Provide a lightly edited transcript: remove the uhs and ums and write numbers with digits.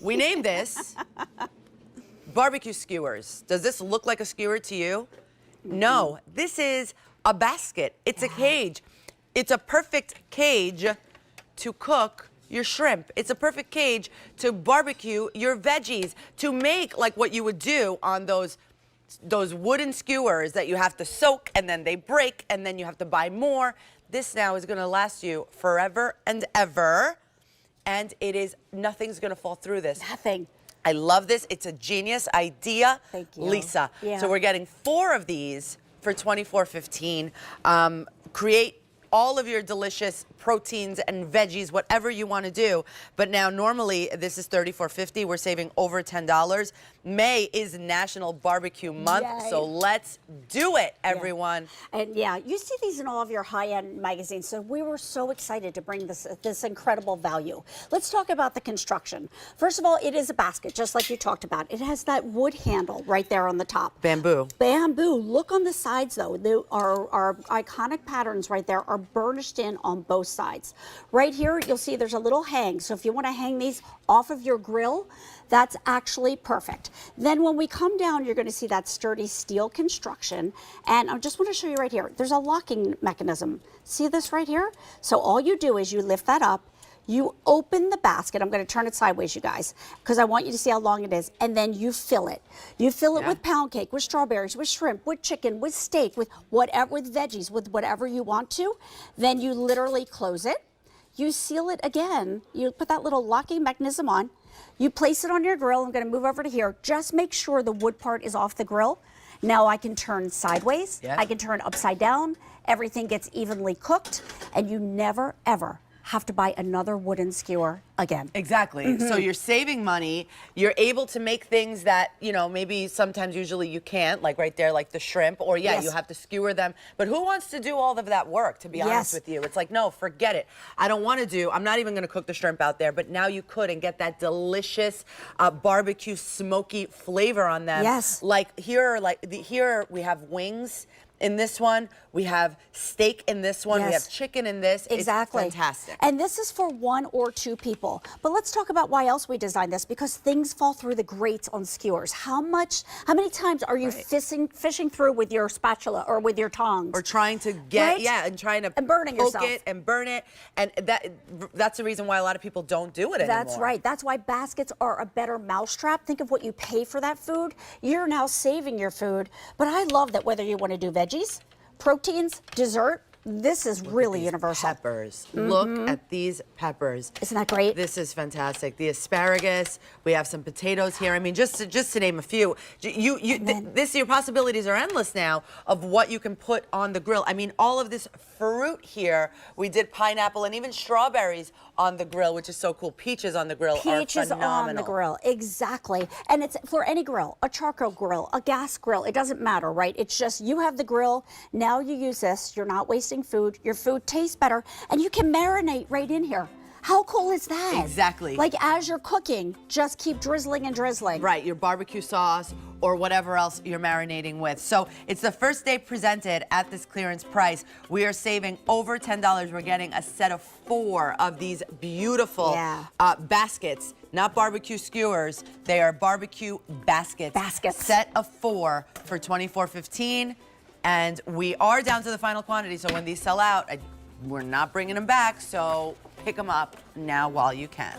We named this barbecue skewers. Does this look like a skewer to you? No, this is a basket. It's a cage. It's a perfect cage to cook your shrimp. It's a perfect cage to barbecue your veggies, to make like what you would do on those wooden skewers that you have to soak and then they break and then you have to buy more. This now is gonna last you forever and ever. And nothing's gonna fall through this. Nothing. I love this. It's a genius idea. Thank you. Lisa. Yeah. So we're getting 4 of these for $24.15. Create all of your delicious proteins and veggies, whatever you want to do. But now normally this is $34.50. We're saving over $10. May is National Barbecue Month, Yay. so let's do it, everyone. Yeah. And yeah, you see these in all of your high-end magazines, so we were so excited to bring this incredible value. Let's talk about the construction. First of all, it is a basket, just like you talked about. It has that wood handle right there on the top. Bamboo. Bamboo. Look on the sides, though. Our iconic patterns right there are burnished in on both sides. Right here, you'll see there's a little hang, so if you want to hang these off of your grill, that's actually perfect. Then when we come down, you're going to see that sturdy steel construction. And I just want to show you right here. There's a locking mechanism. See this right here? So all you do is you lift that up. You open the basket. I'm going to turn it sideways, you guys, because I want you to see how long it is. And then you fill it. You fill it with pound cake, with strawberries, with shrimp, with chicken, with steak, with whatever, with veggies, with whatever you want to. Then you literally close it. You seal it again. You put that little locking mechanism on. You place it on your grill. I'm going to move over to here. Just make sure the wood part is off the grill. Now I can turn sideways. Yes. I can turn upside down. Everything gets evenly cooked, and you never, ever have to buy another wooden skewer again. Exactly. So you're saving money. You're able to make things that, you know, maybe sometimes usually you can't, like right there, like the shrimp, or you have to skewer them. But who wants to do all of that work, to be honest with you? It's like, no, forget it. I don't want to do, I'm not even going to cook the shrimp out there, but now you could and get that delicious barbecue smoky flavor on them. Yes. Like here, here we have wings. In this one, we have steak in this one, we have chicken in this. Exactly. It's fantastic. And this is for 1 or 2 people. But let's talk about why else we designed this, because things fall through the grates on skewers. How many times are you fishing through with your spatula or with your tongs? Or trying to get, and trying to burning poke yourself. it and burn it. And that's the reason why a lot of people don't do it anymore. That's right. That's why baskets are a better mousetrap. Think of what you pay for that food. You're now saving your food. But I love that whether you want to do veggies, proteins, dessert, this is really universal. Peppers. Look at these peppers. Isn't that great? This is fantastic. The asparagus. We have some potatoes here. I mean, just to name a few. Your possibilities are endless now of what you can put on the grill. I mean, all of this fruit here. We did pineapple and even strawberries on the grill, which is so cool. Peaches on the grill are phenomenal. Peaches on the grill, exactly. And it's for any grill, a charcoal grill, a gas grill. It doesn't matter, right? It's just you have the grill. Now you use this. You're not wasting food. Your food tastes better, and you can marinate right in here. How cool is that? Exactly. Like as you're cooking, just keep drizzling and drizzling. Right, your barbecue sauce or whatever else you're marinating with. So it's the first day presented at this clearance price. We are saving over $10. We're getting a set of 4 of these beautiful baskets. Not barbecue skewers, they are barbecue baskets. Baskets. Set of 4 for $24.15. And we are down to the final quantity, so when these sell out, we're not bringing them back, so pick them up now while you can.